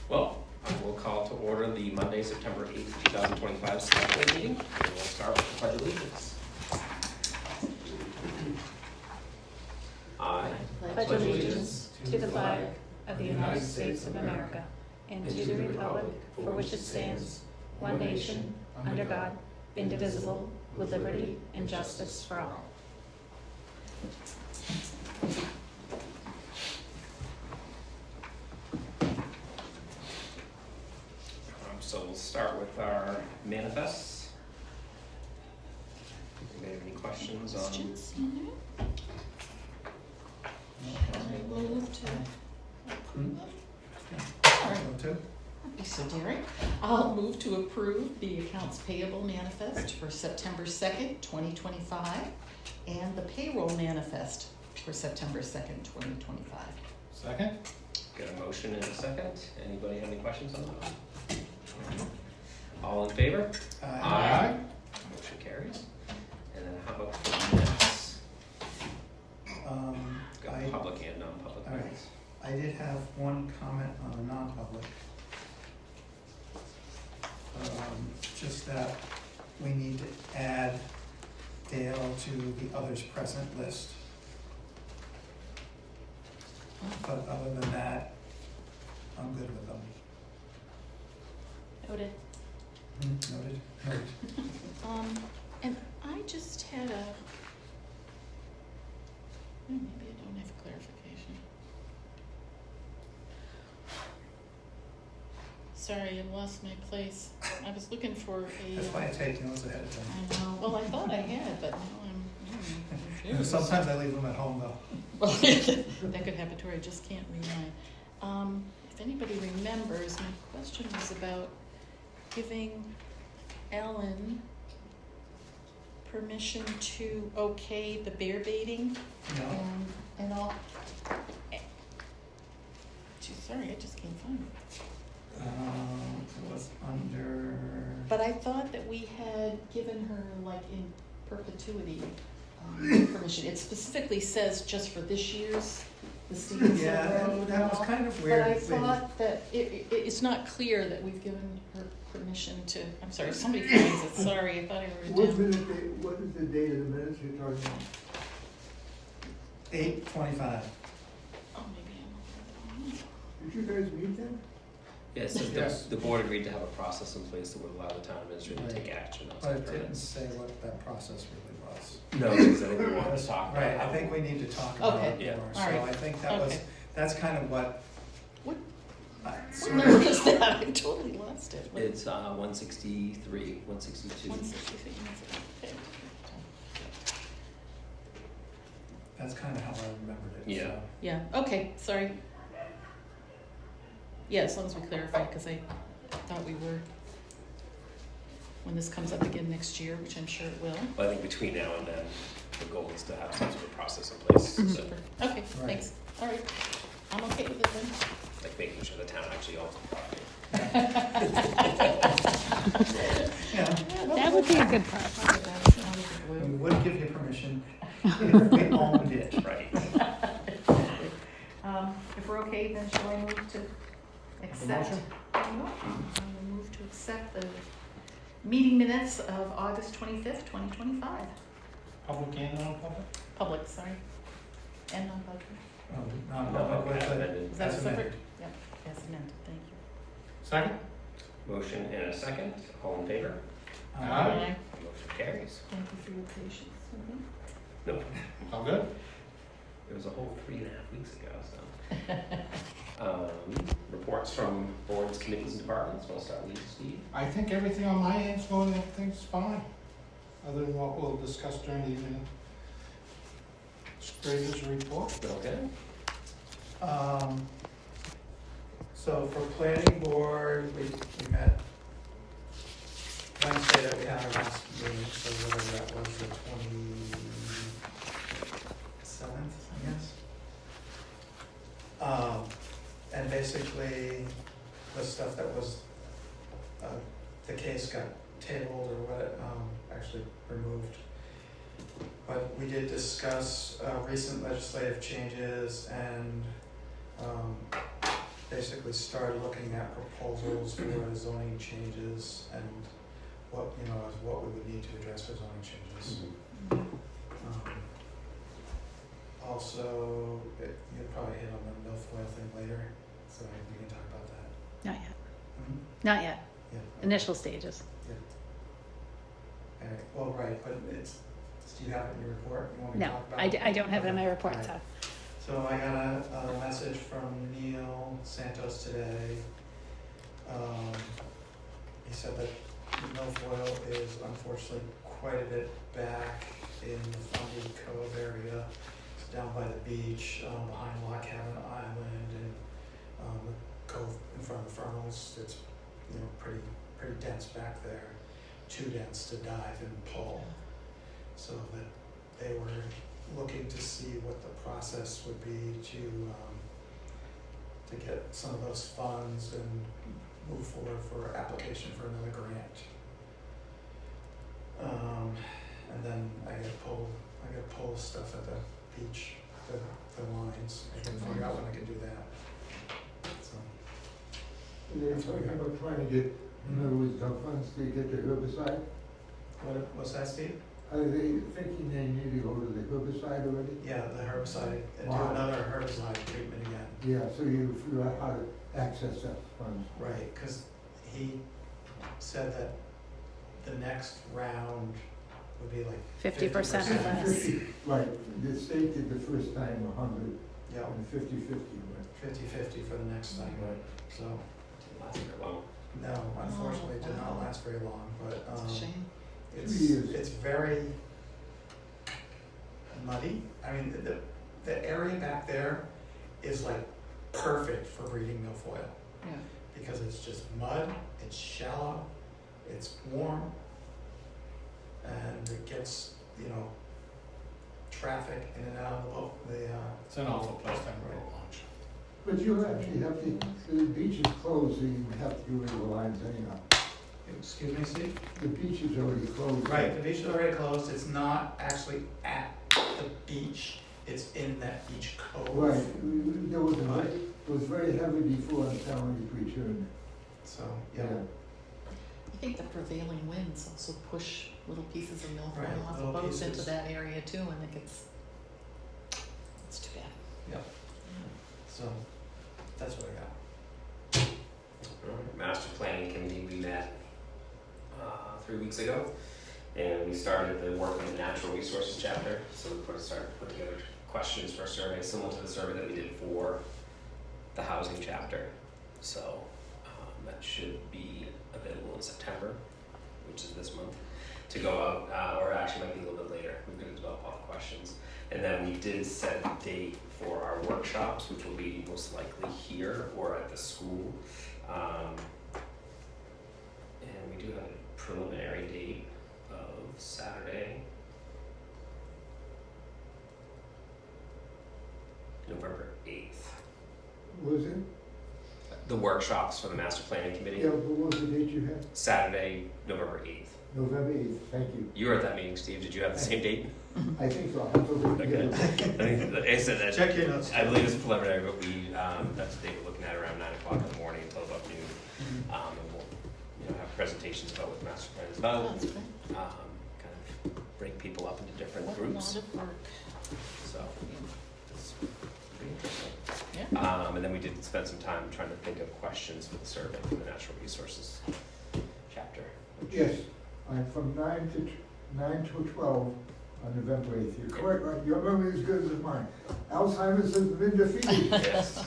Well, I will call to order the Monday, September 8th, 2025 select board meeting. And we'll start with the Pledge of Allegiance. I Pledge allegiance to the flag of the United States of America and to the republic for which it stands, one nation, under God, indivisible, with liberty and justice for all. So we'll start with our manifests. Anybody have any questions on? Questions on there? I will move to approve. All right. Don't be so daring. I'll move to approve the accounts payable manifest for September 2nd, 2025, and the payroll manifest for September 2nd, 2025. Second? Got a motion and a second. Anybody have any questions on that one? All in favor? Aye. Motion carries. And then how about the minutes? Got public and non-public all right. minutes. I did have one comment on the non-public. Just that we need to add Dale to the others present list. But other than that, I'm good with them. Noted. Noted? Noted. And I just had a, maybe I don't have clarification. Sorry, I lost my place. I was looking for a. That's why I take notes ahead of time. I know, well, I thought I had, but now I'm confused. Sometimes I leave them at home though. Well, that could happen to her, I just can't read mine. If anybody remembers, my question was about giving Ellen permission to okay the bear baiting No? and all. Gee, sorry, I just can't find it. It was under. But I thought that we had given her like in perpetuity permission. It specifically says just for this year's, the Stevens Hill Yeah, Road. that was kind of weird. But I thought that it's not clear that we've given her permission to, I'm sorry, somebody finds it, sorry, I thought I wrote it down. What is the date of the minutes you're talking about? 8:25. Oh, maybe I'm looking at Did you guys meet then? Yes, so Yes. the board agreed to have a process in place that would allow the town administrator to Right. take action on But some it didn't permits. say what that process really was. No, because I think we wanted to talk about Right, how. I think we need to talk about Okay. it Yeah. more. So All right. I think that was, Okay. that's kind of what. What- What What number is that? I totally lost it. What- It's 163, 162. 163, okay. That's kind of how I remembered it. Yeah. So. Yeah, okay, sorry. Yeah, as long as we clarify, because I thought we were, when this comes up again next year, which I'm sure it will. But I think between now and then, the goal is to have some sort of process in place. So, Super, okay, thanks, all right, I'm okay with it then. like making sure the town actually owns the property. Yeah, That would be a good part. we would give you permission if we owned it. Right. If we're okay, then shall I move to accept? I will move to accept the meeting minutes of August 25th, 2025. Public and non-public? Public, sorry, and non-public. Non-public with as the- amended. Is that a as separate? amended. Yep, as amended, thank you. Second? Motion and a second. All in favor? Aye. Motion carries. Thank you for your patience. No, All good? it was a whole 3.5 weeks ago, so. Reports from boards, committees, and departments. We'll start with you, Steve. I think everything on my end's going, everything's fine, other than what we'll discuss during the administrator's report. Okay. So for planning board, we met Wednesday that we had our last meeting, so whatever that was, the 27th, I guess. And basically, the stuff that was, the case got tabled or what, actually removed. But we did discuss recent legislative changes and basically started looking at proposals for zoning changes and what, you know, what we would need to address for zoning changes. Also, you'll probably hit on the milfoil thing later, so we can talk about that. Not yet. Mm-hmm. Not yet. Yeah. Initial stages. Alright, well, right, but do you have it in your report? You want me to No, talk about I don't have it in my report, Alright. so. So I got a message from Neil Santos today. He said that milfoil is unfortunately quite a bit back in the Fundy Cove area. It's down by the beach, behind Lock Cabin Island and the cove in front of the Fernals. It's, you know, pretty dense back there. Too dense to dive and pull. So that they were looking to see what the process would be to get some of those funds and move forward for application for another grant. And then I gotta pull stuff at the beach, the lines. I can figure out when I can do that. So They're talking about trying to get, in other words, the funds to get the herbicide. what's that, Steve? Are they thinking they need to go to the herbicide already? Yeah, the herbicide, and do Wow. another herbicide treatment again. Yeah, so you figure out how to access that funds. Right, because he said that the next round would be like 50% or 50%. less. Right, the state did the first time 100, Yeah, and 50/50, right? 50-50 for the next thing, so, Didn't last very long. no, unfortunately, it did not wow. last very long, but, It's a shame. 2 years. it's very muddy. I mean, the area back there is like perfect for breeding milfoil, Yeah. because it's just mud, it's shallow, it's warm, and it gets, you know, traffic in and out of the boat, It's an awful place to have a boat launch. But you actually have to, the beach is closed, so you have to do the lines anyhow. excuse me, Steve? The beach is already closed. Right, the beach is already closed, it's not actually at the beach, it's in that beach cove. Right, there was it was very heavy before the family returned. So, yeah, I think the prevailing winds also push little pieces of milfoil Right, off little the boats into pieces. that area too, and it's too bad. so, that's what I got. Alright, Master Planning Committee, we met 3 weeks ago, and we started the work on the natural resources chapter. So we started to put together questions for a survey similar to the survey that we did for the housing chapter. So that should be available in September, which is this month, to go out, or actually might be a little bit later. We're going to develop all the questions. And then we did set a date for our workshops, which will be most likely here or at the school. And we do have a preliminary date of Saturday, November 8th. What was it? The workshops for the Master Planning Committee, Yeah, but what was the date you had? Saturday, November 8th. November 8th, thank you. You were at that meeting, Steve. Did you have the same date? I think so. I thought Okay. they- I said that. Check your notes. I believe it's preliminary, but we, that's the date we're looking at, around 9 o'clock in the morning until about noon. Mm-hmm. And we'll, have presentations about what the master plan is about, That's great. kind of break people up into different What a groups, lot of work. so. it's pretty interesting. Yeah. And then we did spend some time trying to think of questions for the survey for the natural resources chapter. which- Yes, from 9 to 12 on November 8th. You're correct, right? Your memory is good as mine. Alzheimer's has been defeated. Yes.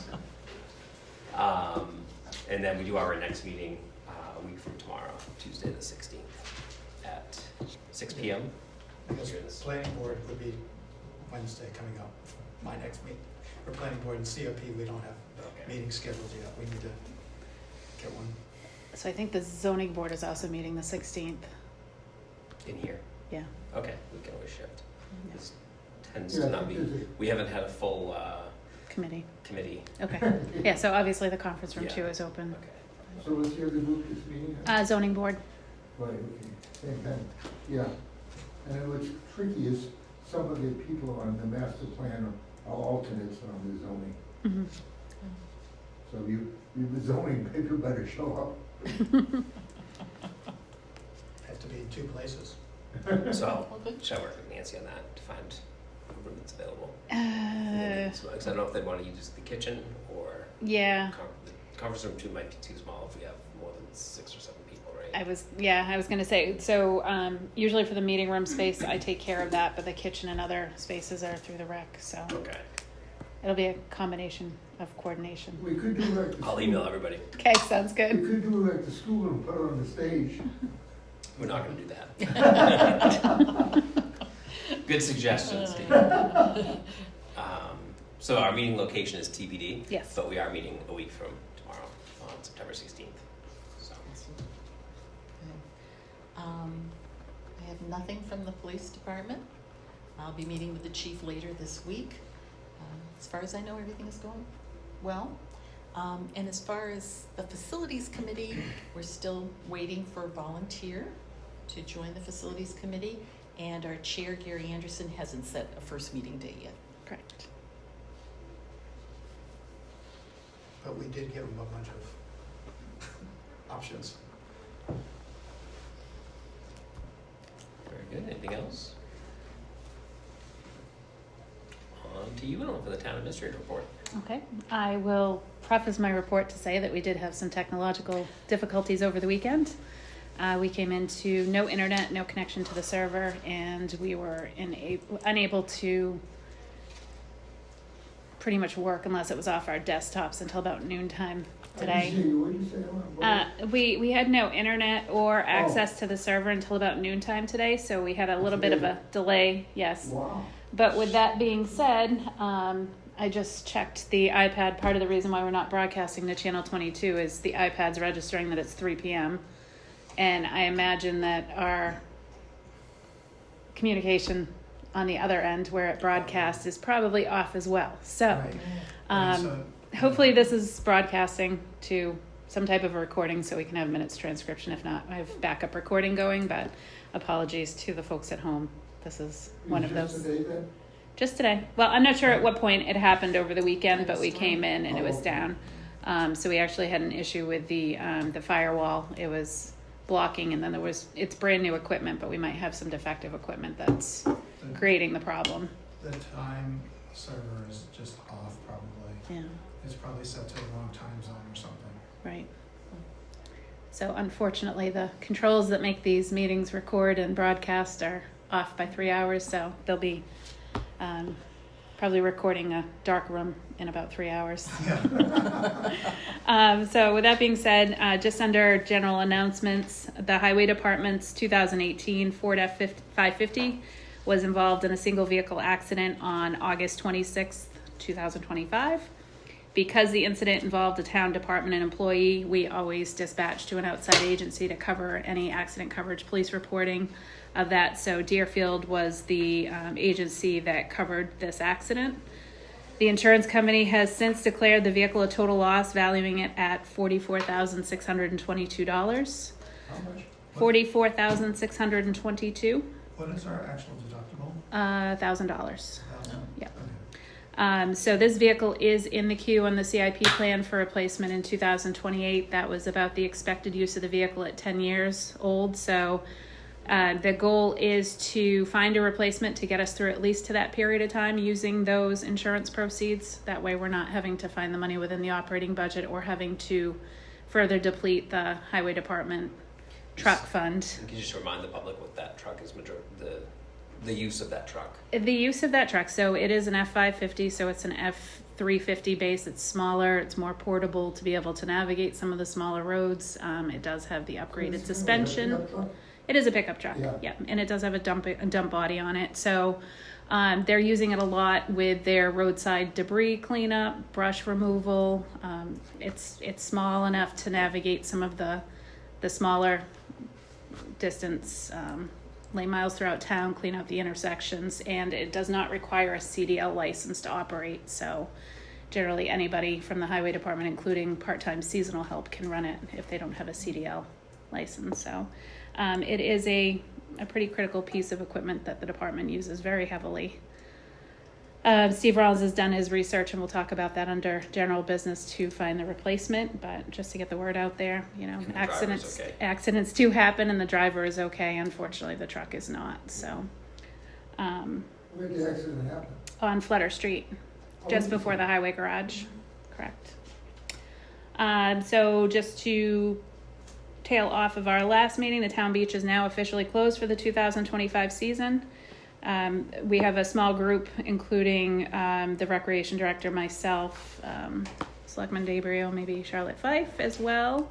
And then we do our next meeting a week from tomorrow, Tuesday the 16th, at 6 p.m. Because Here it is. planning board would be Wednesday coming up, my next meeting. For planning board and COP, we don't have Okay. meetings scheduled yet, we need to get one. So I think the zoning board is also meeting the 16th. In here. Yeah. Okay, we can always shift. Yeah. This tends Yeah, to I not think be, there's we haven't had a full Committee. committee. Okay. Yeah, so obviously the conference room Yeah. 2 is open. Okay. So what's the other group this meeting? Zoning board. Right, okay, same time, yeah. And then what's tricky is some of the people on the master plan are alternates on the zoning. Mm-hmm. So the zoning people better show Have to be in two places. So, Well, good. should I work with Nancy on that to find a room that's available? Uh, So I don't know if they want to use the kitchen or yeah. the conference room 2 might be too small if we have more than 6 or 7 people, right? I was gonna say, so, usually for the meeting room space, I take care of that, but the kitchen and other spaces are through the rec, so Okay. it'll be a combination of coordination. up. We could do like the I'll school. email everybody. Okay, sounds We good. could do like the school and put it on the stage. We're not going to do that. Good suggestion, Steve. So our meeting location is TBD. Yes. But we are meeting a week from tomorrow on September 16th. So. I have nothing from the police department. I'll be meeting with the chief later this week. As far as I know, everything is going well. And as far as the facilities committee, we're still waiting for a volunteer to join the facilities committee. And our chair, Gary Anderson, hasn't set a first meeting date yet. Correct. But we did give them a bunch of options. Very good. Anything else? On to you, Ellen, for the town administrator report. Okay, I will preface my report to say that we did have some technological difficulties over the weekend. We came into no internet, no connection to the server, and we were unable to pretty much work unless it was off our desktops until about noontime today. What did you say? We had no internet or access to the server until about noontime today, so we had a little bit of a delay, yes. Wow. But with that being said, I just checked the iPad. Part of the reason why we're not broadcasting to Channel 22 is the iPad's registering that it's 3 p.m. And I imagine that our communication on the other end where it broadcasts is probably off as well. So Right. And so- hopefully this is broadcasting to some type of a recording so we can have minutes transcription. If not, I have backup recording going, but apologies to the folks at home. This is one of those. Today then? Just today. Well, I'm not sure at what point it happened over the weekend, but we came in and it was down. So we actually had an issue with the firewall. It was blocking, and then it's brand new equipment, but we might have some defective equipment that's creating the problem. The time server is just off probably. Yeah, It's probably set to the wrong time zone or something. right. So unfortunately, the controls that make these meetings record and broadcast are off by 3 hours, so they'll be probably recording a dark room in about 3 hours. So with that being said, just under general announcements, the Highway Department's 2018 Ford F550 was involved in a single vehicle accident on August 26th, 2025. Because the incident involved a town department and employee, we always dispatch to an outside agency to cover any accident coverage, police reporting of that. So Deerfield was the agency that covered this accident. The insurance company has since declared the vehicle a total loss, valuing it at $44,622. How much? $44,622. What is our actual deductible? $1,000. Yeah. Okay. So this vehicle is in the queue on the CIP plan for replacement in 2028. That was about the expected use of the vehicle at 10 years old. So the goal is to find a replacement to get us through at least to that period of time using those insurance proceeds. That way we're not having to find the money within the operating budget or having to further deplete the highway department truck fund. Can you just remind the public what that truck is, the use of that truck? The use of that truck, so it is an F550, so it's an F350 base. It's smaller, it's more portable to be able to navigate some of the smaller roads. It does have the upgraded suspension. It is a pickup truck, yeah, and it does have a dump body on it. So they're using it a lot with their roadside debris cleanup, brush removal. It's small enough to navigate some of the smaller distance lane miles throughout town, clean out the intersections, and it does not require a CDL license to operate. So generally anybody from the highway department, including part-time seasonal help, can run it if they don't have a CDL license. So it is a pretty critical piece of equipment that the department uses very heavily. Steve Rollins has done his research, and we'll talk about that under general business to find the replacement. But just to get the word out there, you know, And the driver's okay. accidents do happen, and the driver is okay. Unfortunately, the truck is not. So, Where did the accident happen? on Flutter Street, just Oh, before the highway garage, correct. So just to tail off of our last meeting, the town beach is now officially closed for the 2025 season. We have a small group, including the recreation director, myself, Selectman Dabrio, maybe Charlotte Fife as well,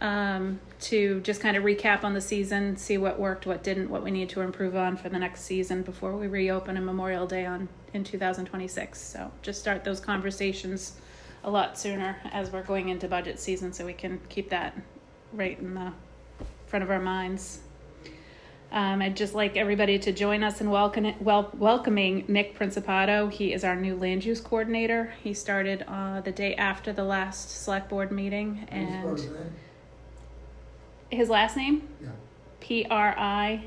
to just kind of recap on the season, see what worked, what didn't, what we need to improve on for the next season before we reopen on Memorial Day in 2026. So just start those conversations a lot sooner as we're going into budget season, so we can keep that right in the front of our minds. I'd just like everybody to join us in welcoming Nick Principato. He is our new land use coordinator. He started the day after the last select board meeting, and his last name? Yeah. P-R-I-N-C-I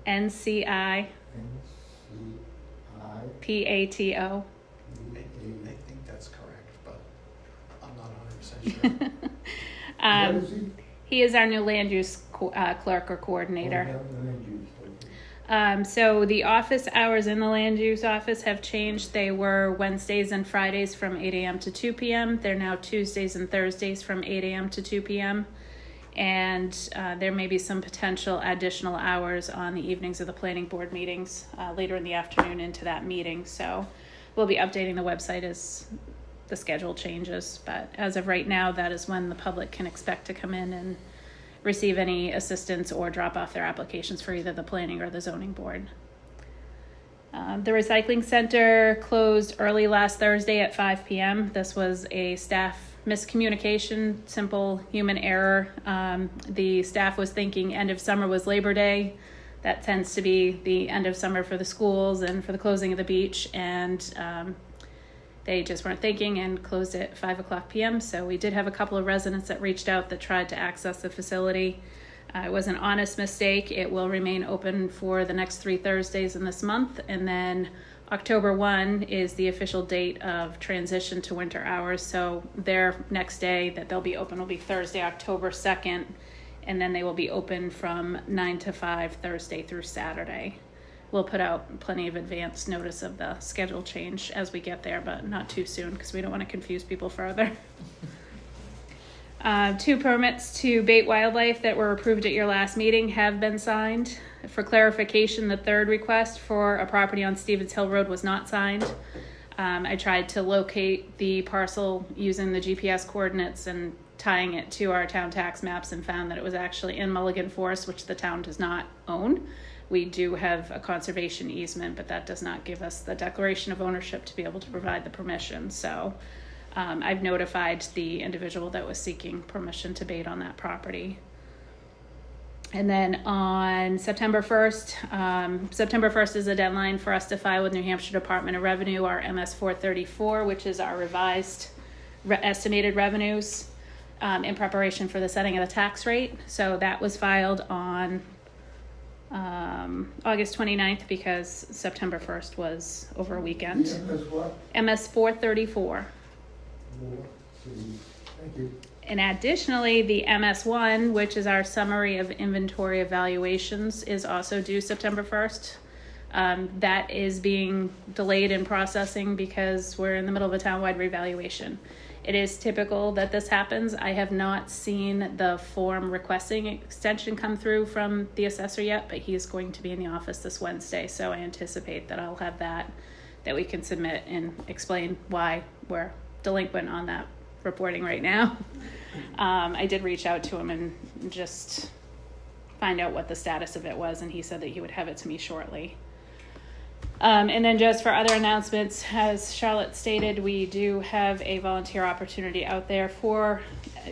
P-R-I-N-C-I P-A-T-O. I think that's correct, but I'm not 100% sure. What is he? He is our new land use clerk or coordinator. Oh, yeah, the land use, okay. So the office hours in the land use office have changed. They were Wednesdays and Fridays from 8 a.m. to 2 p.m. They're now Tuesdays and Thursdays from 8 a.m. to 2 p.m. And there may be some potential additional hours on the evenings of the planning board meetings later in the afternoon into that meeting. So we'll be updating the website as the schedule changes. But as of right now, that is when the public can expect to come in and receive any assistance or drop off their applications for either the planning or the zoning board. The recycling center closed early last Thursday at 5 p.m. This was a staff miscommunication, simple human error. The staff was thinking end of summer was Labor Day. That tends to be the end of summer for the schools and for the closing of the beach. And they just weren't thinking and closed at 5 o'clock p.m. So we did have a couple of residents that reached out that tried to access the facility. It was an honest mistake. It will remain open for the next 3 Thursdays in this month. And then October 1 is the official date of transition to winter hours. So their next day that they'll be open will be Thursday, October 2nd. And then they will be open from 9 to 5 Thursday through Saturday. We'll put out plenty of advance notice of the schedule change as we get there, but not too soon because we don't want to confuse people further. 2 permits to bait wildlife that were approved at your last meeting have been signed. For clarification, the 3rd request for a property on Stevens Hill Road was not signed. I tried to locate the parcel using the GPS coordinates and tying it to our town tax maps and found that it was actually in Mulligan Forest, which the town does not own. We do have a conservation easement, but that does not give us the declaration of ownership to be able to provide the permission. So I've notified the individual that was seeking permission to bait on that property. And then on September 1st is the deadline for us to file with New Hampshire Department of Revenue our MS 434, which is our revised estimated revenues in preparation for the setting of the tax rate. So that was filed on August 29th because September 1st was over a weekend. MS what? MS 434. Thank you. And additionally, the MS1, which is our summary of inventory evaluations, is also due September 1st. That is being delayed in processing because we're in the middle of a townwide revaluation. It is typical that this happens. I have not seen the form requesting extension come through from the assessor yet, but he is going to be in the office this Wednesday, so I anticipate that I'll have that we can submit and explain why we're delinquent on that reporting right now. I did reach out to him and just find out what the status of it was, and he said that he would have it to me shortly. And then just for other announcements, as Charlotte stated, we do have a volunteer opportunity out there for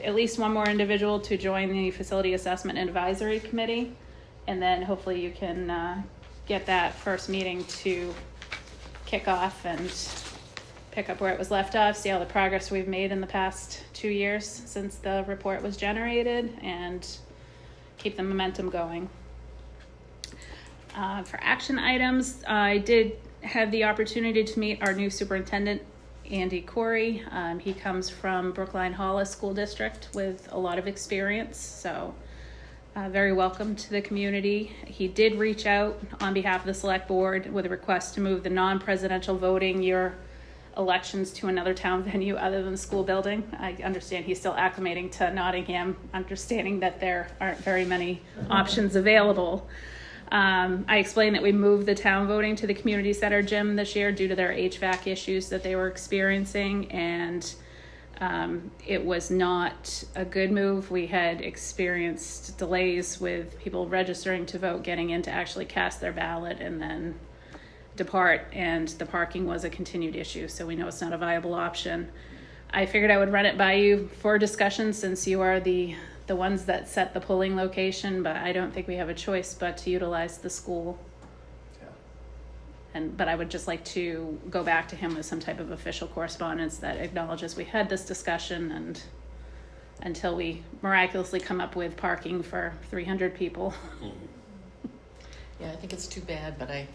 at least one more individual to join the Facility Assessment and Advisory Committee. And then hopefully you can get that first meeting to kick off and pick up where it was left off, see all the progress we've made in the past 2 years since the report was generated, and keep the momentum going. For action items, I did had the opportunity to meet our new superintendent, Andy Corey. He comes from Brookline Hollis School District with a lot of experience, so very welcome to the community. He did reach out on behalf of the select board with a request to move the non-presidential voting year elections to another town venue other than the school building. I understand he's still acclimating to Nottingham, understanding that there aren't very many options available. I explained that we moved the town voting to the community center gym this year due to their HVAC issues that they were experiencing, and it was not a good move. We had experienced delays with people registering to vote, getting in to actually cast their ballot, and then depart, and the parking was a continued issue, so we know it's not a viable option. I figured I would run it by you for discussion since you are the ones that set the polling location, but I don't think we have a choice but to utilize the school. Yeah. But I would just like to go back to him with some type of official correspondence that acknowledges we had this discussion, and until we miraculously come up with parking for 300 people. Yeah, I think it's too bad, but I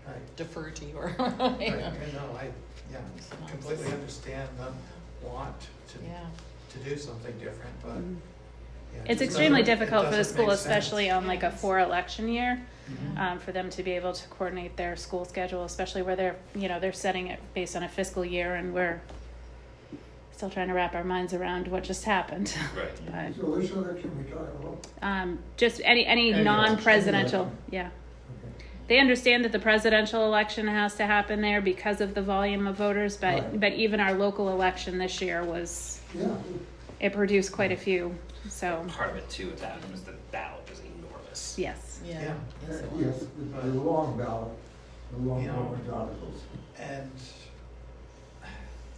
Right. defer to your. Right. I completely understand them want to do something different, but yeah, It's just extremely doesn't- it difficult for the doesn't school, make especially sense. on like a 4 election year, Mhm. for them to be able to coordinate their school schedule, especially where they're setting it based on a fiscal year, and we're still trying to wrap our minds around what just happened. Right. So which election we talking about? Just any Any non-presidential, election. yeah. Okay. They understand that the presidential election has to happen there because of the volume of voters, Right. but even our local election this year Yeah, it produced quite a few, so, Part of it too with that was the ballot was enormous. yes. Yeah. Yeah. yes, the long ballot, the long Yeah. warrant articles. And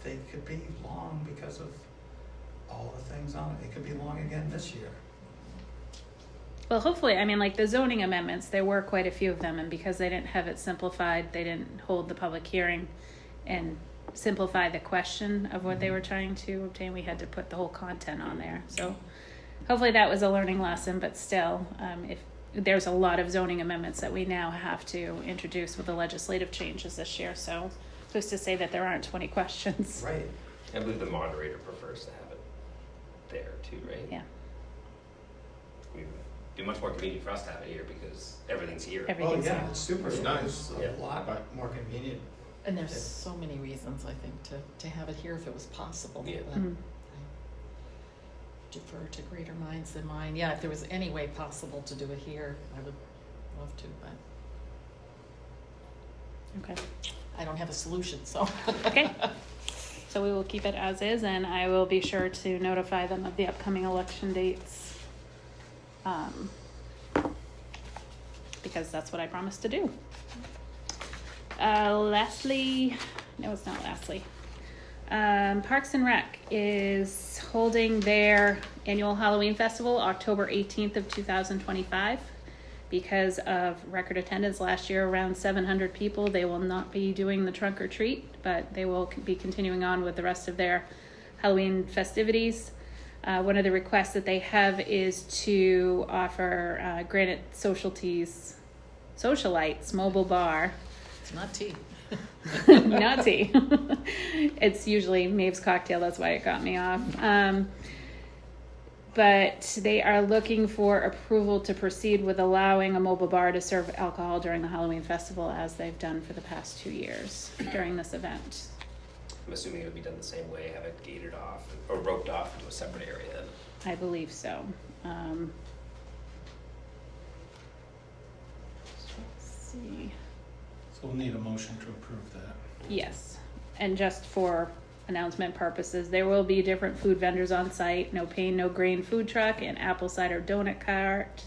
they could be long because of all the things on it. It could be long again this year. Well, hopefully, I mean, like the zoning amendments, there were quite a few of them, and because they didn't have it simplified, they didn't hold the public hearing and simplify the question of what they were trying to obtain. We had to put the whole content on there. So hopefully that was a learning lesson, but still, if there's a lot of zoning amendments that we now have to introduce with the legislative changes this year. So who's to say that there aren't 20 questions? Right. I believe the moderator prefers to have it there too, right? Yeah. It would be much more convenient for us to have it here because everything's here. Everything's Oh, yeah, here. it's super. It's nice. It's Yeah. a lot more convenient. And there's so many reasons, I think, to have it here if it was possible. Yeah. But Mhm. I defer to greater minds than mine. Yeah, if there was any way possible to do it here, I would love to, but Okay. I don't have a solution, so. Okay. So we will keep it as is, and I will be sure to notify them of the upcoming election dates. Because that's what I promised to do. Lastly, no, it's not lastly. Parks and Rec is holding their annual Halloween festival October 18th of 2025. Because of record attendance last year, around 700 people, they will not be doing the trunk or treat, but they will be continuing on with the rest of their Halloween festivities. One of the requests that they have is to offer Granite Socialites mobile bar. It's not tea. Not tea. It's usually Maeve's cocktail, that's why it got me off. But they are looking for approval to proceed with allowing a mobile bar to serve alcohol during the Halloween festival, as they've done for the past 2 years during this event. I'm assuming it would be done the same way, have it gated off or roped off into a separate area then. I believe so. Let's see. So we'll need a motion to approve that. Yes, and just for announcement purposes, there will be different food vendors on site. No pain, no grain food truck and apple cider donut cart.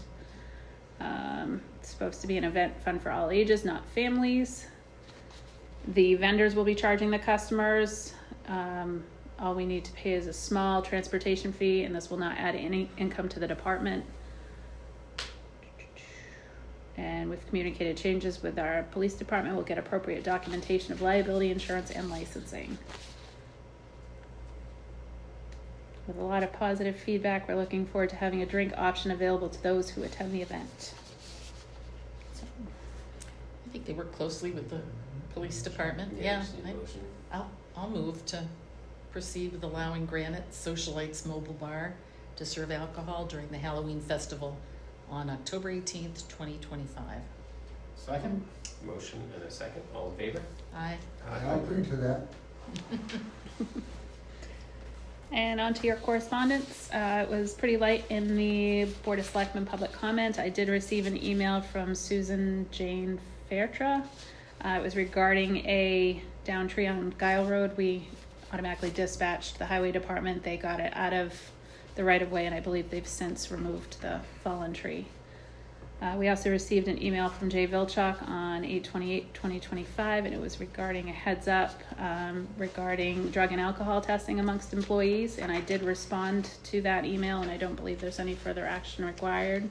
It's supposed to be an event fun for all ages, not families. The vendors will be charging the customers. All we need to pay is a small transportation fee, and this will not add any income to the department. And we've communicated changes with our police department. We'll get appropriate documentation of liability insurance and licensing. With a lot of positive feedback, we're looking forward to having a drink option available to those who attend the event. So, I think they work closely with the police department. Yeah, Yeah, just need a motion. I'll move to proceed with allowing Granite Socialites Mobile Bar to serve alcohol during the Halloween festival on October 18th, 2025. Second? Motion and a second. All in favor? Aye. I'll agree to that. And on to your correspondence. It was pretty light in the Board of Selectmen public comment. I did receive an email from Susan Jane Fairtra. It was regarding a down tree on Guile Road. We automatically dispatched the highway department. They got it out of the right of way, and I believe they've since removed the fallen tree. We also received an email from Jay Vilchok on 8/28/2025, and it was regarding a heads up regarding drug and alcohol testing amongst employees. And I did respond to that email, and I don't believe there's any further action required,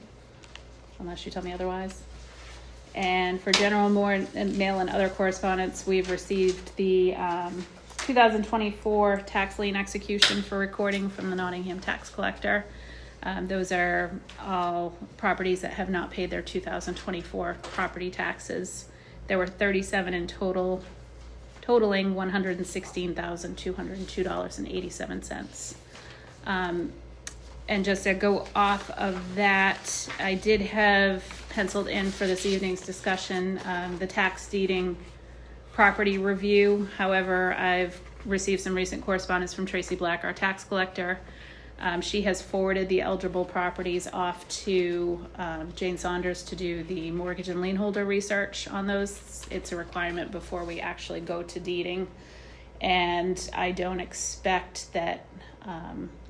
unless you tell me otherwise. And for general mail and other correspondence, we've received the 2024 tax lien execution for recording from the Nottingham tax collector. Those are all properties that have not paid their 2024 property taxes. There were 37 in total, totaling $116,202.87. And just to go off of that, I did have penciled in for this evening's discussion the tax deeding property review. However, I've received some recent correspondence from Tracy Black, our tax collector. She has forwarded the eligible properties off to Jane Saunders to do the mortgage and lien holder research on those. It's a requirement before we actually go to deeding. And I don't expect that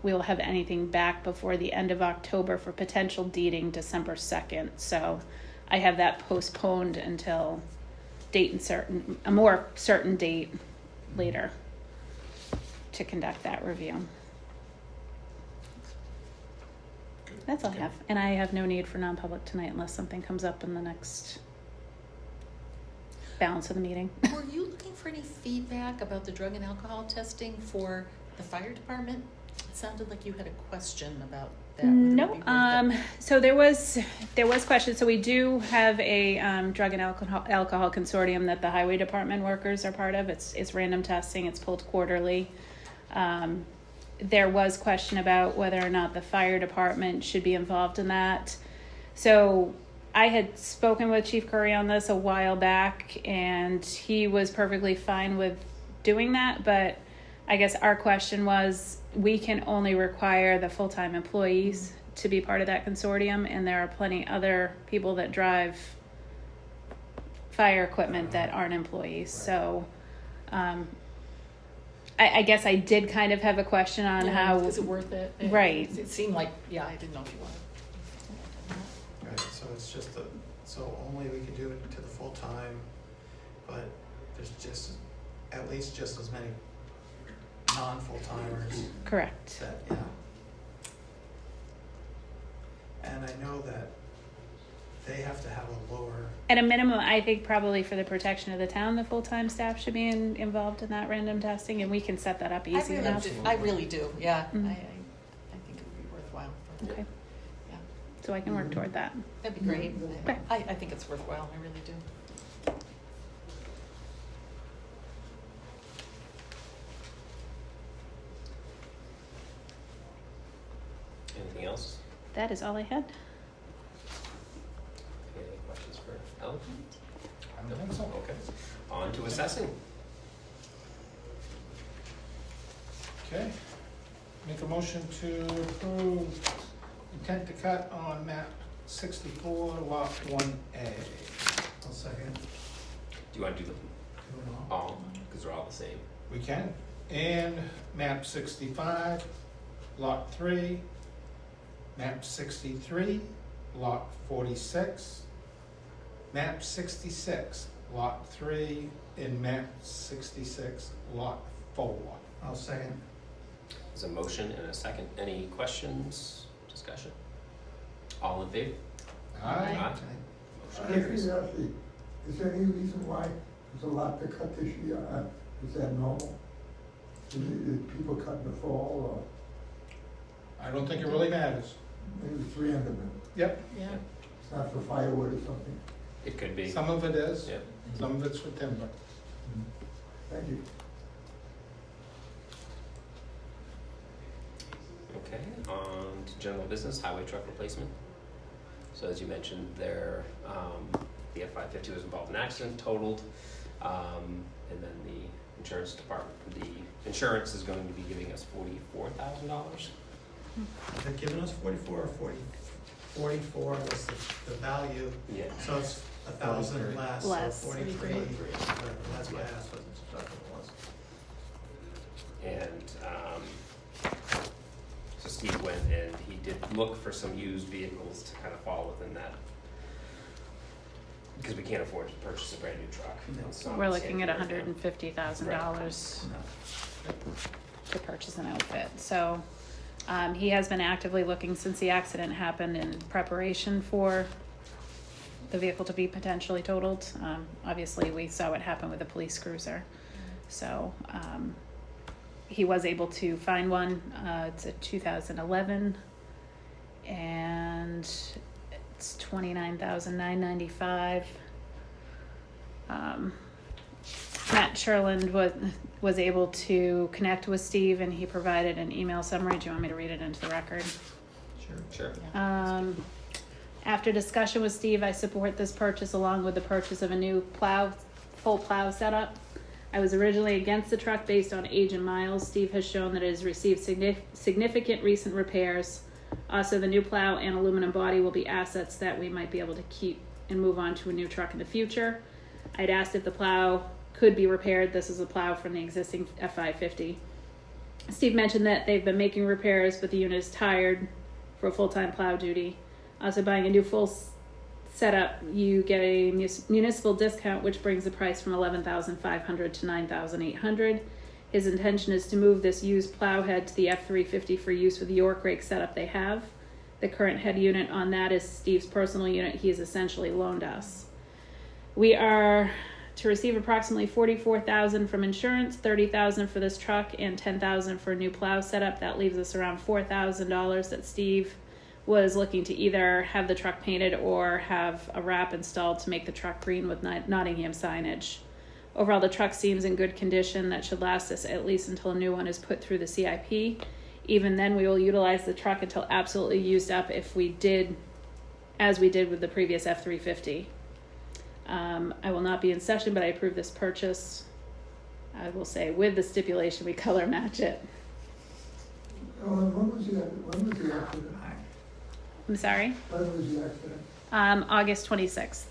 we'll have anything back before the end of October for potential deeding December 2nd. So I have that postponed until a more certain date later to conduct that review. That's all I have. And I have no need for non-public tonight unless something comes up in the next balance of the meeting. Were you looking for any feedback about the drug and alcohol testing for the fire department? It sounded like you had a question about that. No. So there was questions. So we do have a drug and alcohol consortium that the highway department workers are part of. It's random testing. It's pulled quarterly. There was question about whether or not the fire department should be involved in that. So I had spoken with Chief Curry on this a while back, and he was perfectly fine with doing that. But I guess our question was, we can only require the full-time employees to be part of that consortium, and there are plenty other people that drive fire equipment that aren't employees. So I guess I did kind of have a question on how... Is it worth it? Right. It seemed like, I didn't know if you wanted. Right, so it's just so only we can do it to the full time, but there's just at least just as many non-full-timers Correct. that, and I know that they have to have a lower, At a minimum, I think probably for the protection of the town, the full-time staff should be involved in that random testing, and we can set that up easy enough. I really do, yeah. Mhm. I think it would be worthwhile. Okay. Yeah. So I can work toward that. That'd be great. Okay. I think it's worthwhile, I really do. Anything else? That is all I had. Any questions for Ellen? I don't think so. Okay. On to assessing. Okay. Make a motion to approve intent to cut on map 64, lot 1A. I'll second. Do you want to do them all? Because they're all the same. We can. And map 65, lot 3, map 63, lot 46, map 66, lot 3, and map 66, lot 4. I'll second. There's a motion and a second. Any questions, discussion? All in favor? Aye. I Motion have carries. curiosity, is there any reason why there's a lot to cut this year? Is that normal? Is people cut in the fall, I don't think it really matters. or maybe it's random, Yep. Yeah. it's not for firewood or something? It could be. Some of it is, Yep. some of it's for timber. Thank you. Okay, on to general business, highway truck replacement. So as you mentioned, the F-550 was involved in an accident, totaled, and then the insurance department, the insurance is going to be giving us $44,000. They're giving us 44 or 40? 44 was the value, Yeah. so it's 1,000 less, so Less. 43. Whatever, that's why I asked what the deductible was. And so Steve went and he did look for some used vehicles to kind of fall within that. Because we can't afford to purchase a brand new truck. No. It's not We're the looking at same right now. $150,000 No. to purchase an outfit. So he has been actively looking since the accident happened in preparation for the vehicle to be potentially totaled. Obviously, we saw what happened with the police cruiser. So he was able to find one. It's a 2011 and it's $29,995. Matt Sherland was able to connect with Steve and he provided an email summary. Do you want me to read it into the record? Sure. Sure. After discussion with Steve, I support this purchase along with the purchase of a new full plow setup. I was originally against the truck based on age and miles. Steve has shown that it has received significant recent repairs. Also, the new plow and aluminum body will be assets that we might be able to keep and move on to a new truck in the future. I'd asked if the plow could be repaired. This is a plow from the existing F-550. Steve mentioned that they've been making repairs, but the unit is tired for a full-time plow duty. Also, buying a new full setup, you get a municipal discount, which brings the price from $11,500 to $9,800. His intention is to move this used plow head to the F-350 for use with the York rake setup they have. The current head unit on that is Steve's personal unit he has essentially loaned us. We are to receive approximately $44,000 from insurance, $30,000 for this truck, and $10,000 for a new plow setup. That leaves us around $4,000 that Steve was looking to either have the truck painted or have a wrap installed to make the truck green with Nottingham signage. Overall, the truck seems in good condition. That should last us at least until a new one is put through the CIP. Even then, we will utilize the truck until absolutely used up as we did with the previous F-350. I will not be in session, but I approve this purchase. I will say with the stipulation we color match it. When was the accident? I'm sorry? When was the accident? August 26th.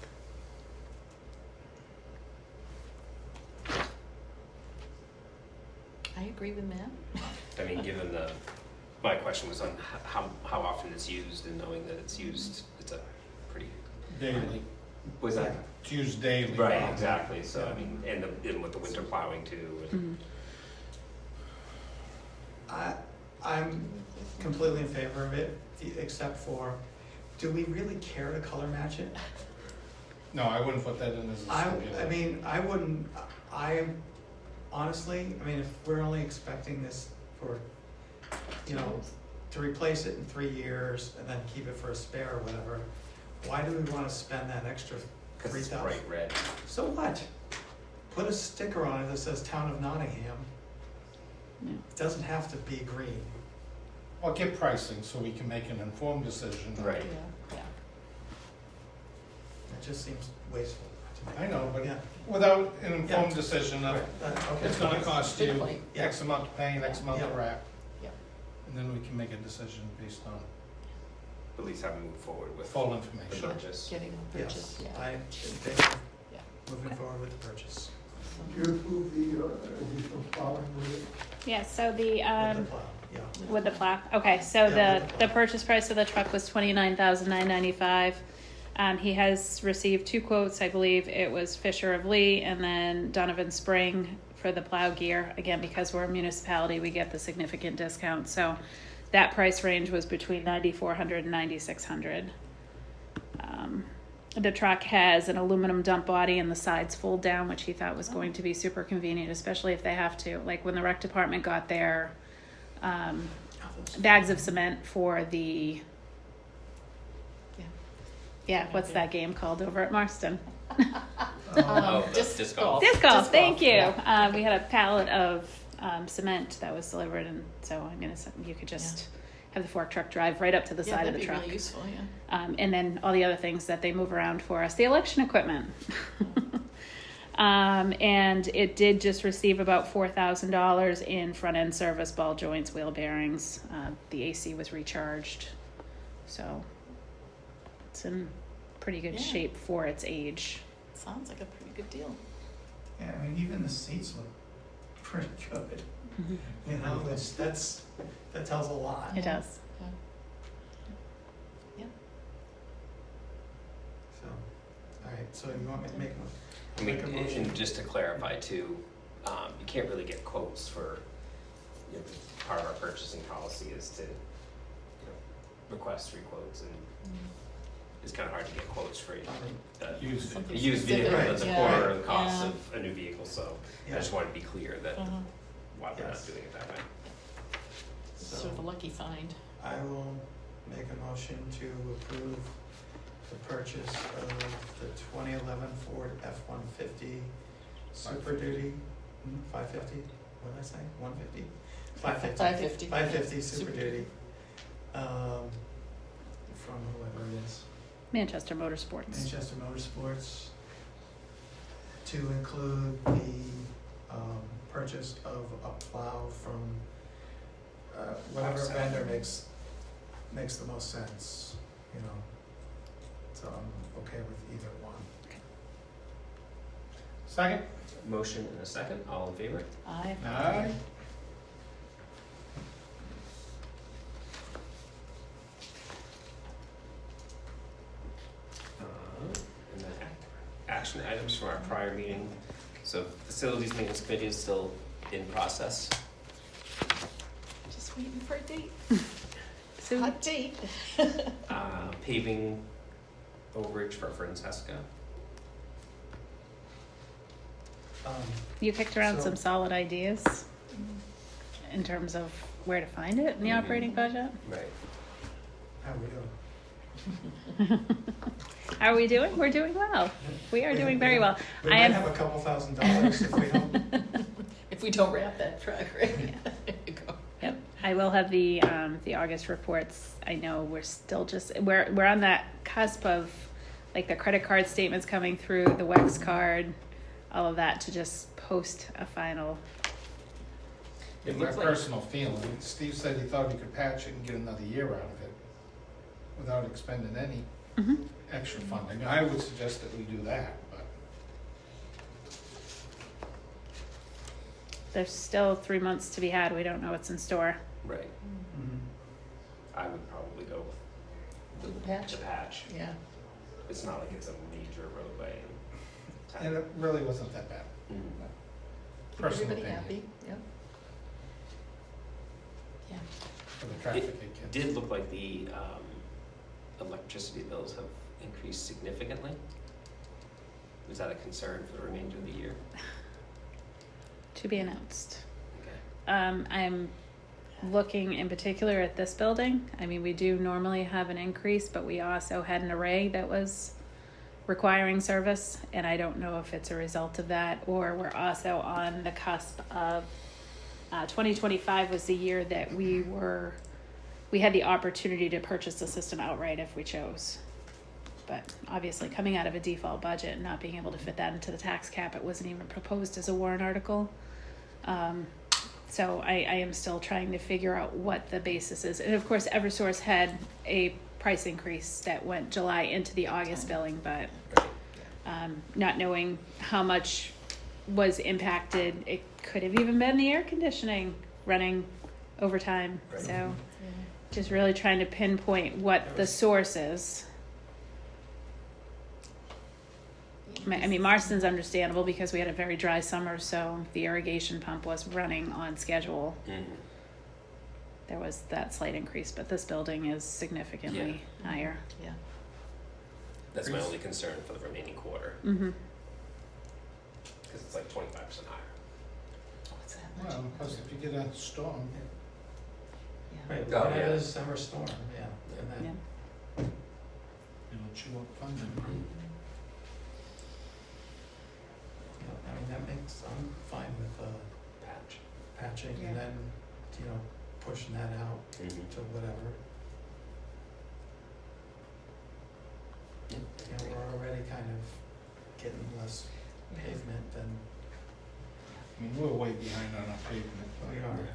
I agree with Matt. I mean, given my question was on how often it's used and knowing that it's used, it's a pretty, Daily. was that? It's used daily. Right, exactly. So, I mean, and with the winter plowing too. And I'm completely in favor of it, except for, do we really care to color match it? No, I wouldn't put that in as a I stipulation. mean, I wouldn't, honestly, if we're only expecting this for, to replace it in 3 years and then keep it for a spare or whatever, why do we wanna spend that extra because it's $3,000? bright red. So what? Put a sticker on it that says Town of Nottingham. Yeah. It doesn't have to be green. Well, get pricing so we can make an informed decision. Right. Yeah. It just seems wasteful to me. I know, but Yeah. without an informed decision of, Right, okay. it's gonna cost Good you point. X amount to paint, X amount to Yeah. wrap. Yeah. And then we can make a decision based on At least have to move forward with full the information. purchase. Getting a purchase, Yes, yeah. I'm in favor Yeah. of moving forward with the purchase. Do you approve the additional plowing with it? Yeah, so the, With the plow, yeah. with the plow. Okay, so Yeah, the with the plow. purchase price of the truck was $29,995. He has received 2 quotes. I believe it was Fisher of Lee and then Donovan Spring for the plow gear. Again, because we're a municipality, we get the significant discount. So that price range was between $9,400 and $9,600. The truck has an aluminum dump body and the sides fold down, which he thought was going to be super convenient, especially if they have to. Like when the rec department got their bags of cement for the Yeah, what's that game called over at Marston? Disc golf. Disc golf, Disc thank you. yeah. We had a pallet of cement that was delivered, and so I'm gonna, you could just have the fork truck drive right up to the side of the truck. That'd be really useful, yeah. And then all the other things that they move around for us, the election equipment. And it did just receive about $4,000 in front end service, ball joints, wheel bearings. The AC was recharged, so it's in pretty good Yeah. shape for its age. Sounds like a pretty good deal. Yeah, I mean, even the seats look pretty good. You know, that tells a lot. It does. So, all right, so you want me to make one? I mean, Make a motion. and just to clarify too, you can't really get quotes for, you know, part of our purchasing policy is to, you know, request free quotes, and it's kind of hard to get quotes for a Used Something used vehicle specific, that's a yeah. quarter of the cost Yeah. of a new vehicle, so I Yeah. just wanted to be clear that Uh-huh. why we're not Yes. doing it that way. Sort of a lucky find. I will make a motion to approve the purchase of the 2011 Ford F-150 Super Duty, 550, what did I say, 150? 550. 550. 550 Super Super Duty, from whoever it is, Manchester Motorsports. Manchester Motorsports, to include the purchase of a plow from whatever Offset. vendor makes the most sense, you know. So I'm okay with either one. Second? Motion and a second, all in favor? Aye. Aye. And then action items from our prior meeting. So facilities maintenance committee is still in process. Just waiting for a date. So Hot date. Paving overage for Francesca. you kicked around So- some solid ideas in terms of where to find it in the Mhm. operating budget. Right. How we doing? How are we doing? We're doing well. We are doing very well. We I might am- have a couple $1,000s if we don't. If we don't wrap that truck, right? There you go. Yep, I will have the August reports. I know we're still just we're on that cusp of like the credit card statements coming through, the WEX card, all of that to just post a final. In my looks like- personal feeling, Steve said he thought he could patch it and get another year out of it without expending any Mm-hmm. extra funding. I would suggest that we do that, but There's still 3 months to be had. We don't know what's in store. Right. Mhm. I would probably go With the with patch? the patch. Yeah. It's not like it's a major roadway. and it really wasn't that bad. Mhm. Keep Personal everybody opinion. happy, yeah. Yeah. For the traffic it gets. Did look like the electricity bills have increased significantly. Is that a concern for the remainder of the year? To be announced. Okay. I'm looking in particular at this building. I mean, we do normally have an increase, but we also had an array that was requiring service, and I don't know if it's a result of that or we're also on the cusp of 2025 was the year that we had the opportunity to purchase the system outright if we chose. But obviously coming out of a default budget and not being able to fit that into the tax cap, it wasn't even proposed as a warrant article. So I am still trying to figure out what the basis is. And of course, Eversource had a price increase that went July into the August billing, but Right. not knowing how much was impacted, it could have even been the air conditioning running overtime. Right. So just really trying to pinpoint what the source is. I mean, Marston's understandable because we had a very dry summer, so the irrigation pump was running on schedule. Mhm. There was that slight increase, but this building is significantly higher. Yeah. That's my only concern for the remaining quarter, Mm-hmm. because it's like 25% higher. What's that much? Well, plus if you get a storm, Yeah. Right, we're gonna have a December storm, yeah, and then Yeah. It'll chew up funding. Yeah, I mean, I'm fine with, Patch. patching Yeah. and then, pushing that out Mm-hmm. to whatever. We're already kind of getting less pavement than I mean, we're way behind on our pavement. we are.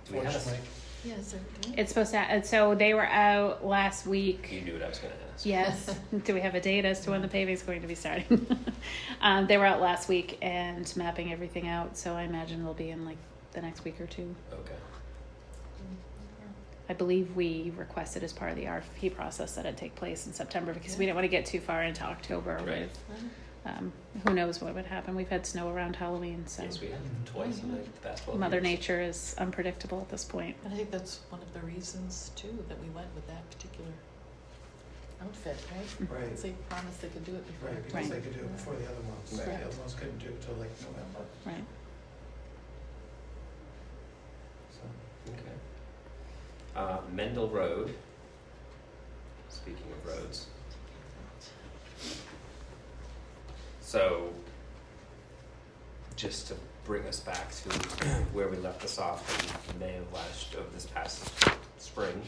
Do we have a, Fortunately, Yeah, is there? It's supposed to, so they were out last week. you knew what I was gonna ask. Yes. Do we have a date as to when the paving is going to be starting? They were out last week and mapping everything out, so I imagine they'll be in like the next week or two. Okay. I believe we requested as part of the RFP process that it take place in September because we didn't want to get too far into October Right. with, who knows what would happen. We've had snow around Halloween, so Yes, we have twice in the past 12 Mother years. Nature is unpredictable at this point. And I think that's one of the reasons too that we went with that particular outfit, right? Right, Because they promised they could do it before. right, because Right. they could do it before the other ones. Right. The other ones couldn't do it till like November, Right. so. Okay. Mendel Road. Speaking of roads. So, just to bring us back to where we left this off in May of this past spring.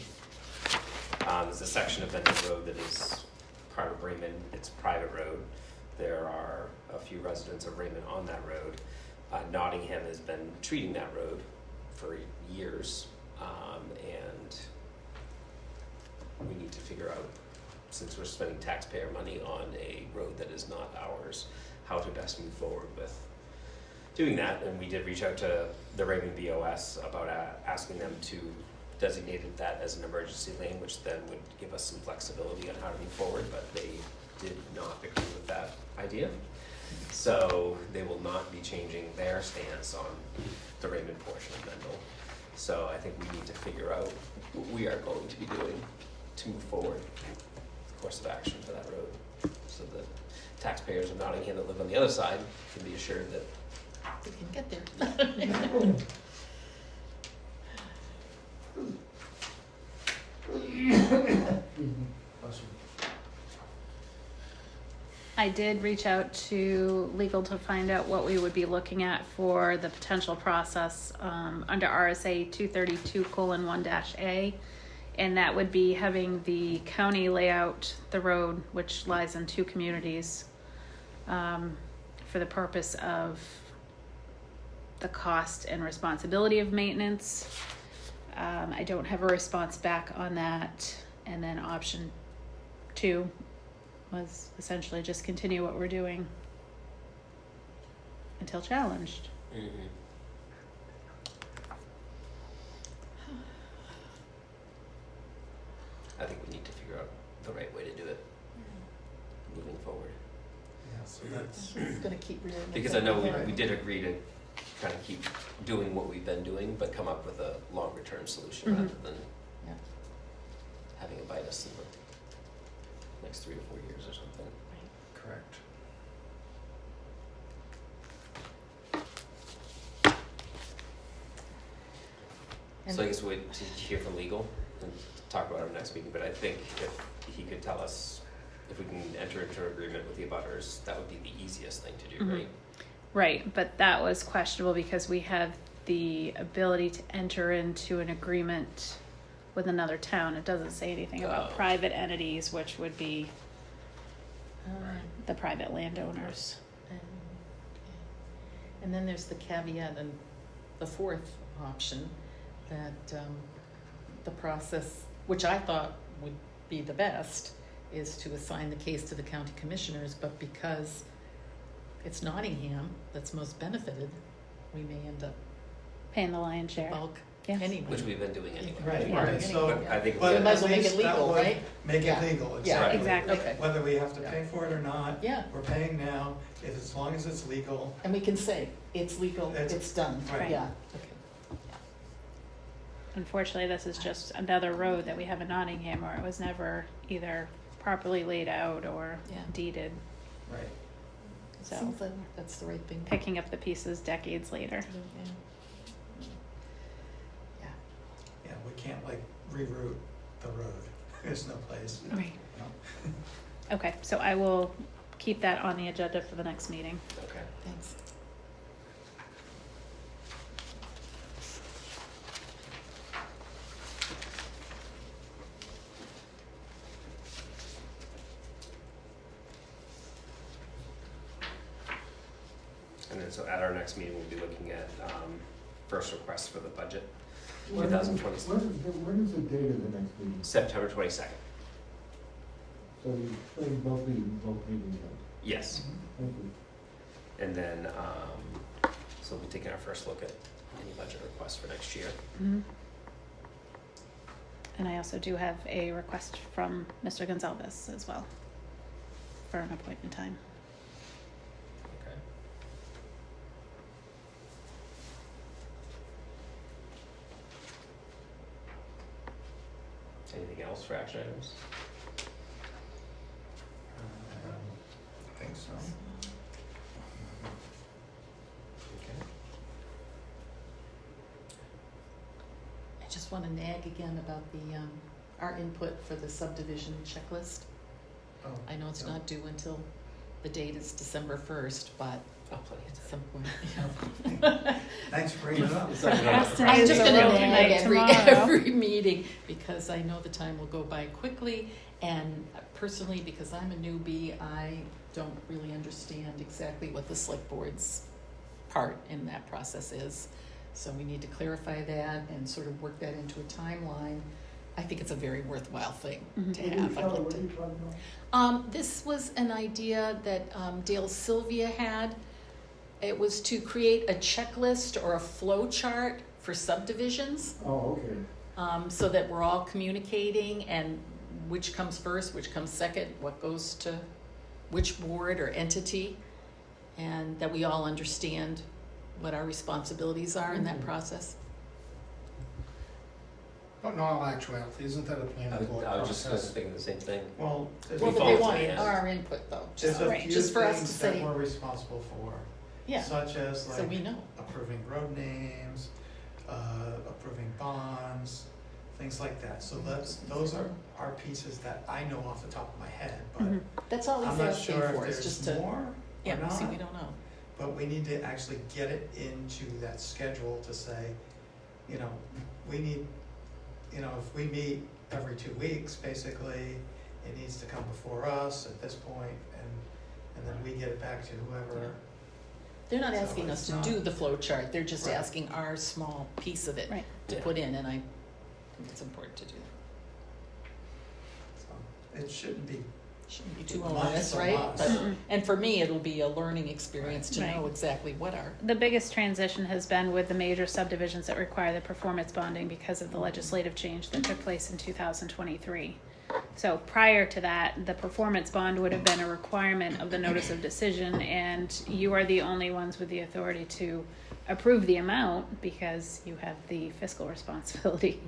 There's a section of Mendel Road that is part of Raymond. It's a private road. There are a few residents of Raymond on that road. Nottingham has been treating that road for years, and we need to figure out, since we're spending taxpayer money on a road that is not ours, how to best move forward with doing that. And we did reach out to the Raymond BOS about asking them to designate that as an emergency lane, which then would give us some flexibility on how to move forward, but they did not agree with that idea. So they will not be changing their stance on the Raymond portion of Mendel. So I think we need to figure out what we are going to be doing to move forward, course of action for that road, so that taxpayers of Nottingham that live on the other side can be assured that We can get there. I did reach out to legal to find out what we would be looking at for the potential process under RSA 232:1-A, and that would be having the county lay out the road, which lies in two communities, for the purpose of the cost and responsibility of maintenance. I don't have a response back on that, and then option 2 was essentially just continue what we're doing until challenged. I think we need to figure out the right way to do it moving forward. Yeah, so that's, It's gonna keep rearing its Because I know ugly head. we did agree to kind of keep doing what we've been doing, but come up with a longer term solution Mhm. rather than Yeah. having it bite us in the next 3 to 4 years or something. correct. So I guess we'd hear from legal and talk about it next meeting, but I think if he could tell us if we can enter into an agreement with the abutters, that would be the easiest thing to do, Mhm. right? Right, but that was questionable because we have the ability to enter into an agreement with another town. It doesn't say anything about Oh. private entities, which would be Um, the private landowners. And then there's the caveat and the fourth option that the process, which I thought would be the best, is to assign the case to the county commissioners, but because it's Nottingham that's most benefited, we may end up Paying the lion's the share. bulk Yeah. anyway. Which we've been doing anyway. Right, Yeah. right, so, But I think but So might as at well make it least that legal, would right? make Yeah. it legal, Yeah, exactly. exactly. Okay. Whether we have to Yeah. pay for it or not, Yeah, we're paying now, if as long as it's legal. and we can say, it's legal, It's- it's done, right. yeah, okay. Unfortunately, this is just another road that we have in Nottingham where it was never either properly laid out or Yeah. deeded. Right. So Seems like that's the right thing. picking up the pieces decades later. Yeah. Yeah, we can't like reroute the road. there's no place. Right. Okay, so I will keep that on the agenda for the next meeting. Okay. Thanks. And then so at our next meeting, we'll be looking at first request for the budget, When 2026, when is the date of the next meeting? September 22nd. So you explain both meetings, Yes. thank you. And then, so we'll be taking our first look at any budget requests for next year. Mhm. And I also do have a request from Mr. Gonzalez as well for an appointment time. Okay. Anything else for action items? I think so. Okay. I just want to nag again about the, our input for the subdivision checklist. Oh, I know it's yeah. not due until the date is December 1st, but Oh, plenty of at time. some point. Thanks for bringing it up. It's not gonna- Procrastinate. I'm just It's a gonna road nag night every tomorrow. meeting because I know the time will go by quickly, and personally, because I'm a newbie, I don't really understand exactly what the select board's part in that process is. So we need to clarify that and sort of work that into a timeline. I think it's a very worthwhile thing Mhm. to What are you have. I'd like talking- what to- are you talking about? This was an idea that Dale Sylvia had. It was to create a checklist or a flow chart for subdivisions, Oh, okay. so that we're all communicating and which comes first, which comes second, what goes to which board or entity, and that we all understand what our responsibilities are in that Mhm. process. But in all actuality, isn't that a planning board I was just process? thinking the same thing. Well, there's Well, a but few they want things- our input though, There's a Right. few just for us to things that say, we're responsible for, yeah, such as so we like know. approving road names, approving bonds, things like that. So those are pieces that I know off the top of my head, but Mhm. that's all I'm he's not asking sure for, if is just there's to, more or yeah, see, we not. don't know. But we need to actually get it into that schedule to say, you know, we need, you know, if we meet every 2 weeks, basically, it needs to come before us at this point, and then we get it back to whoever. They're not So asking us it's to not- do the flow chart, they're just Right. asking our small piece of it Right. to Yeah. put in, and I think it's important to do that. So it shouldn't be Shouldn't be too much onerous, to right? us. But, Mhm. and for me, it'll be a learning experience to know Right. exactly what our, The biggest transition has been with the major subdivisions that require the performance bonding because of the legislative change that took place in 2023. So prior to that, the performance bond would have been a requirement of the notice of decision, and you are the only ones with the authority to approve the amount because you have the fiscal responsibility.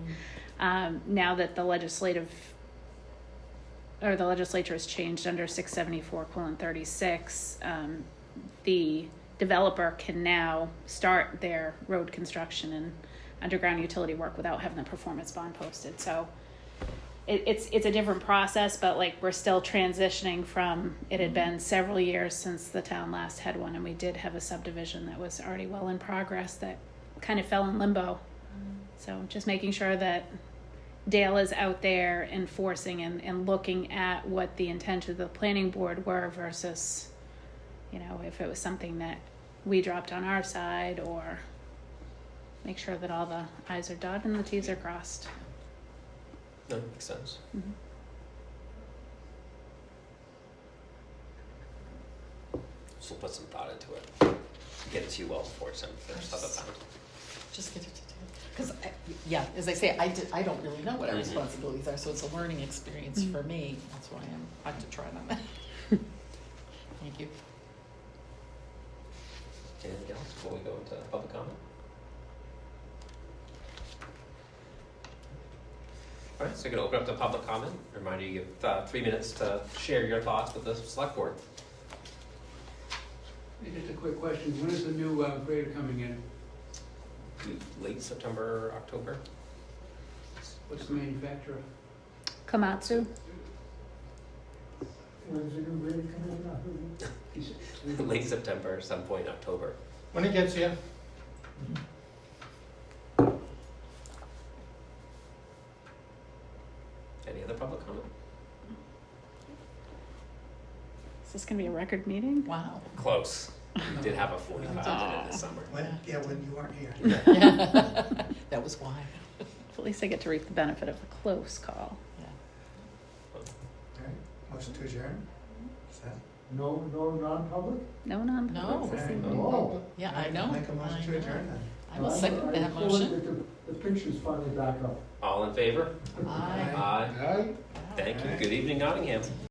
Now that the legislature has changed under 674:36, the developer can now start their road construction and underground utility work without having the performance bond posted. So it's a different process, but like we're still transitioning from, it had been several years since the town last had one, and we did have a subdivision that was already well in progress that kind of fell in limbo. So just making sure that Dale is out there enforcing and looking at what the intentions of the planning board were versus, you know, if it was something that we dropped on our side, or make sure that all the i's are dotted and the t's are crossed. No, makes sense. Mhm. So we'll put some thought into it. Get it to you well before December 1st. How's that sound? just get it to do. Because, yeah, as I say, I don't really know what our Mhm. responsibilities are, so it's a learning experience for me. That's why I have to try it on that. Thank you. Anything else before we go into public comment? All right, so we're going to open up to public comment. Remind you, you have 3 minutes to share your thoughts with the select board. Just a quick question, when is the new grader coming in? Late September, October. What's the manufacturer? Komatsu. When's the new grader coming in? Late September, some point in October. When it gets here. Any other public comment? Is this gonna be a record meeting? Wow. Close. We did have a 45-minute this summer. When you weren't here. Yeah. That was why. At least I get to reap the benefit of a close call. Okay. Motion to adjourn? Is that? No non-public? No non-public No. this Okay. evening. Oh. Yeah, I know. Make a motion I to know. adjourn then. I will second that I look forward motion. that the picture's finally back up. All in favor? Aye. Aye. Aye. Thank you. Good evening, Nottingham.